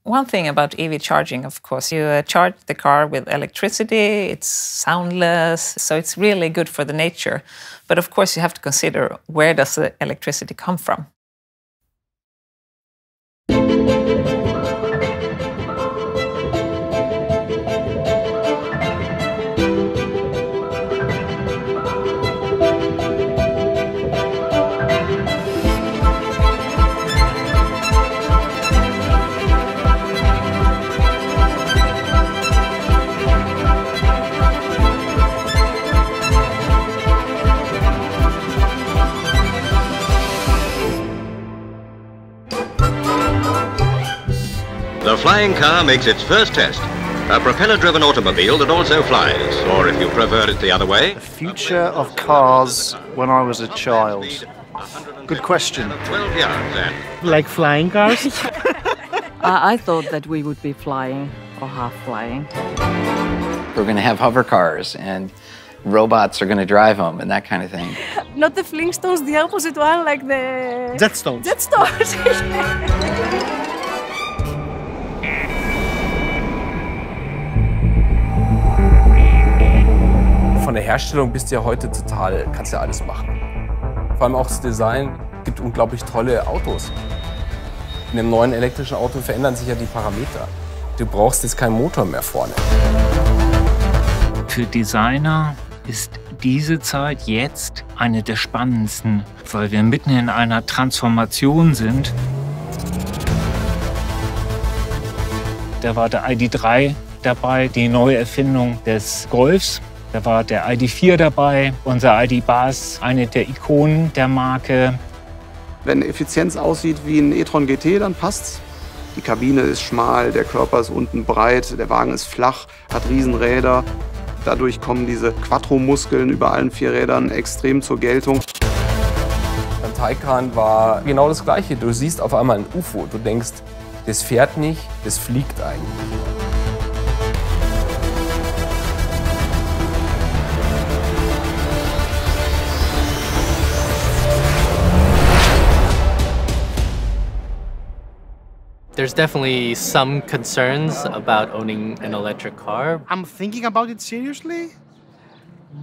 One thing about EV charging, of course, you charge the car with electricity, it's soundless, so it's really good for the nature. But of course, you have to consider, where does the electricity come from? The flying car makes its first test. A propeller-driven automobile that also flies, or if you prefer it the other way. The future of cars when I was a child. Good question. 12 yards and Like flying cars? I thought that we would be flying or half flying. We're going to have hover cars and robots are going to drive them and that kind of thing. Not the Flintstones, the opposite one, like the... Jetstones. Jetstones. Von der Herstellung bist du ja heute kannst ja alles machen. Vor allem auch das Design, gibt unglaublich tolle Autos. In einem neuen elektrischen Auto verändern sich ja die Parameter. Du brauchst jetzt keinen Motor mehr vorne. Für Designer ist diese Zeit jetzt eine der spannendsten, weil wir mitten in einer Transformation sind. Da war der ID.3 dabei, die Neuerfindung des Golfs. Da war der ID.4 dabei, unser ID.Buzz, eine der Ikonen der Marke. Wenn Effizienz aussieht wie ein e-tron GT, dann passt's. Die Kabine ist schmal, der Körper ist unten breit, der Wagen ist flach, hat Riesenräder. Dadurch kommen diese Quattro-Muskeln über allen 4 Rädern extrem zur Geltung. Beim Taycan war genau das Gleiche. Du siehst auf einmal ein UFO. Du denkst, das fährt nicht, das fliegt eigentlich. There's definitely some concerns about owning an electric car. I'm thinking about it seriously,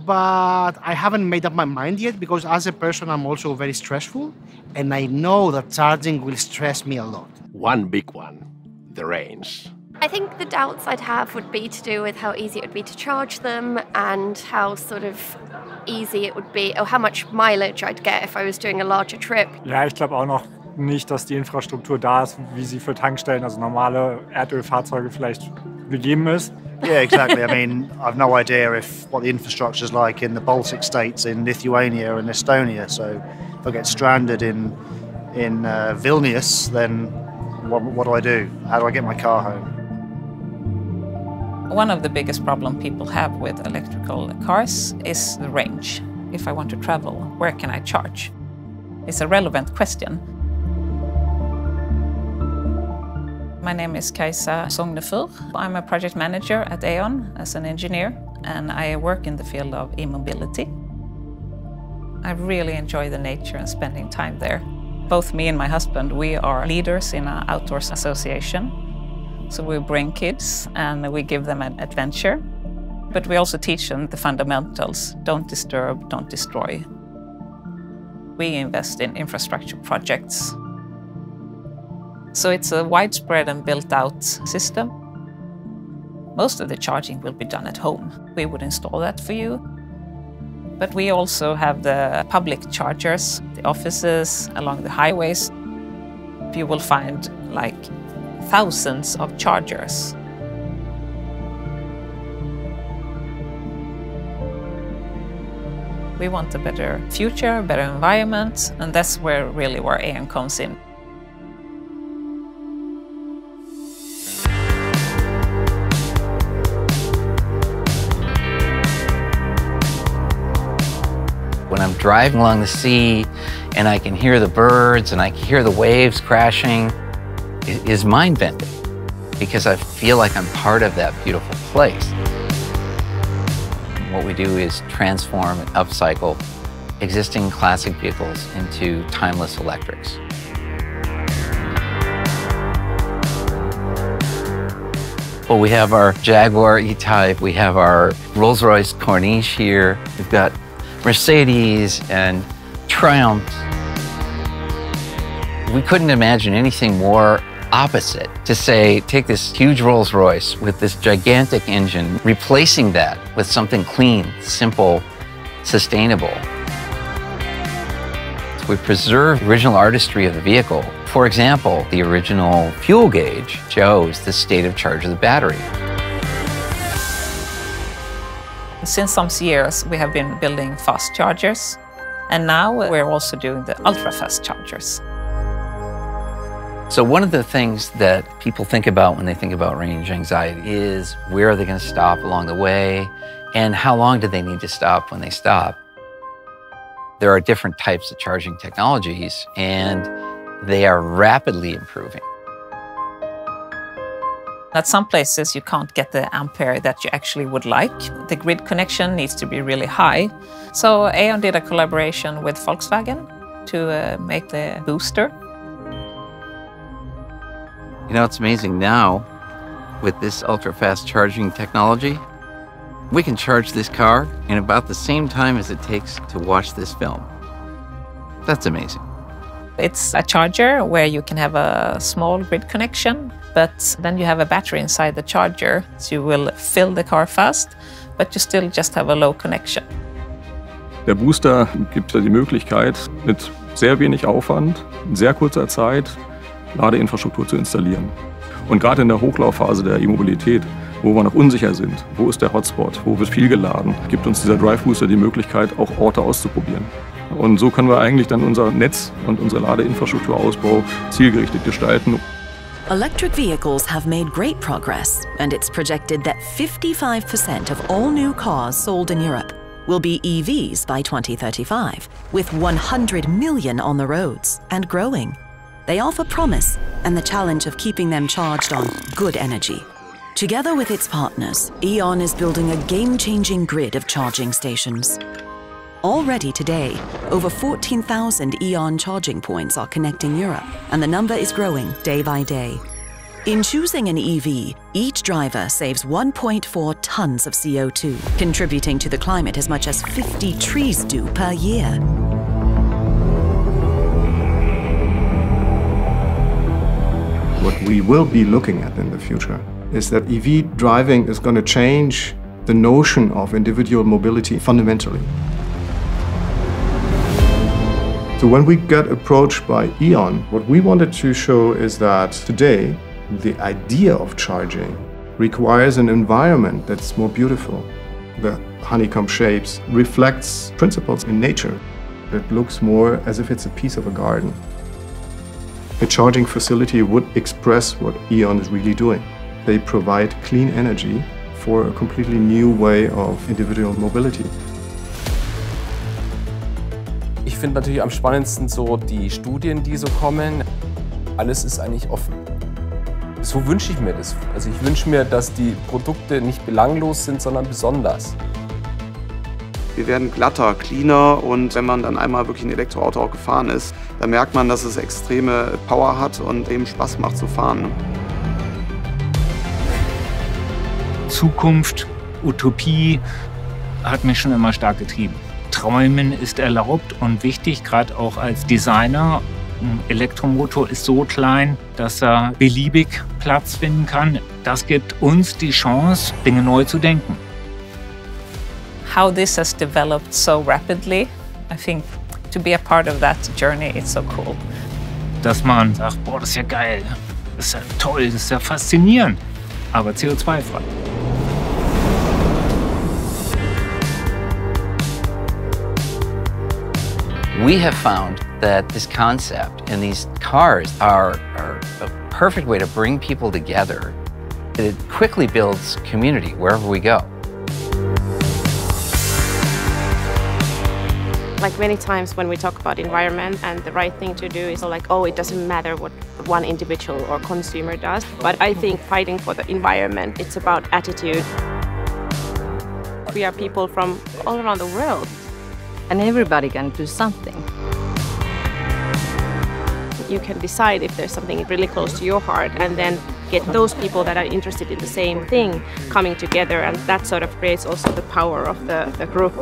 but I haven't made up my mind yet because as a person I'm also very stressful and I know that charging will stress me a lot. One big one, the range. I think the doubts I'd have would be to do with how easy it would be to charge them and how sort of easy it would be, or how much mileage I'd get if I was doing a larger trip. Ja, ich glaube auch noch nicht, dass die Infrastruktur da ist, wie sie für Tankstellen, also normale Erdölfahrzeuge vielleicht gegeben ist. Yeah, exactly. I mean, I've no idea what the infrastructure is like in the Baltic states, in Lithuania and Estonia. So if I get stranded in Vilnius, then what do? How do I get my car home? One of the biggest problems people have with electrical cars is the range. If I want to travel, where can I charge? It's a relevant question. My name is Kajsa Sognefur. I'm a project manager at E.ON as an engineer, and I work in the field of e-mobility. I really enjoy the nature and spending time there. Both me and my husband, we are leaders in an outdoors association. So we bring kids and we give them an adventure. But we also teach them the fundamentals. Don't disturb, don't destroy. We invest in infrastructure projects. So it's a widespread and built-out system. Most of the charging will be done at home. We would install that for you. But we also have the public chargers, the offices, along the highways. You will find like thousands of chargers. We want a better future, a better environment, and that's where E.ON comes in. When I'm driving along the sea and I can hear the birds and I can hear the waves crashing, it is mind-bending because I feel like I'm part of that beautiful place. What we do is transform and upcycle existing classic vehicles into timeless electrics. Well, we have our Jaguar E-Type, we have our Rolls-Royce Corniche here, we've got Mercedes and Triumph. We couldn't imagine anything more opposite to say, take this huge Rolls-Royce with this gigantic engine, replacing that with something clean, simple, sustainable. We preserve the original artistry of the vehicle. For example, the original fuel gauge shows the state of charge of the battery. Since some years, we have been building fast chargers, and now we're also doing the ultra-fast chargers. So one of the things that people think about when they think about range anxiety is where are they going to stop along the way, and how long do they need to stop when they stop? There are different types of charging technologies, and they are rapidly improving. At some places, you can't get the ampere that you actually would like. The grid connection needs to be really high. So E.ON did a collaboration with Volkswagen to make the booster. You know, it's amazing now, with this ultra-fast charging technology, we can charge this car in about the same time as it takes to watch this film. That's amazing. It's a charger where you can have a small grid connection, but then you have a battery inside the charger, so you will fill the car fast, but you still just have a low connection. Der Booster gibt die Möglichkeit, mit sehr wenig Aufwand, in sehr kurzer Zeit, Ladeinfrastruktur zu installieren. Und gerade in der Hochlaufphase der E-Mobilität, wo wir noch unsicher sind, wo ist der Hotspot, wo wird viel geladen, gibt uns dieser Drive Booster die Möglichkeit, auch Orte auszuprobieren. Und so können wir eigentlich dann unser Netz und unsere Ladeinfrastrukturausbau zielgerichtet gestalten. Electric vehicles have made great progress, and it's projected that 55% of all new cars sold in Europe will be EVs by 2035, with 100 million on the roads and growing. They offer promise and the challenge of keeping them charged on good energy. Together with its partners, E.ON is building a game-changing grid of charging stations. Already today, over 14,000 E.ON charging points are connecting Europe, and the number is growing day by day. In choosing an EV, each driver saves 1.4 tons of CO2, contributing to the climate as much as 50 trees do per year. What we will be looking at in the future is that EV driving is going to change the notion of individual mobility fundamentally. So when we got approached by E.ON, what we wanted to show is that today, the idea of charging requires an environment that's more beautiful. The honeycomb shapes reflects principles in nature. It looks more as if it's a piece of a garden. A charging facility would express what E.ON is really doing. They provide clean energy for a completely new way of individual mobility. Ich finde natürlich am spannendsten so die Studien, die so kommen. Alles ist eigentlich offen. So wünsche ich mir das. Also ich wünsche mir, dass die Produkte nicht belanglos sind, sondern besonders. Wir werden glatter, cleaner, und wenn man dann einmal wirklich ein Elektroauto auch gefahren ist, dann merkt man, dass es extreme Power hat und eben Spaß macht zu fahren. Zukunft, Utopie hat mich schon immer stark getrieben. Träumen ist erlaubt und wichtig, gerade auch als Designer. Ein Elektromotor ist so klein, dass er beliebig Platz finden kann. Das gibt uns die Chance, Dinge neu zu denken. How this has developed so rapidly, I think to be a part of that journey, it's so cool. Dass man sagt, boah, das ist ja geil, das ist ja toll, das ist ja faszinierend, aber CO2-frei. We have found that this concept and these cars are a perfect way to bring people together. It quickly builds community wherever we go. Like many times when we talk about environment, and the right thing to do is like, oh, it doesn't matter what one individual or consumer does. But I think fighting for the environment, it's about attitude. We are people from all around the world. And everybody can do something. You can decide if there's something really close to your heart and then get those people that are interested in the same thing coming together, and that sort of creates also the power of the group.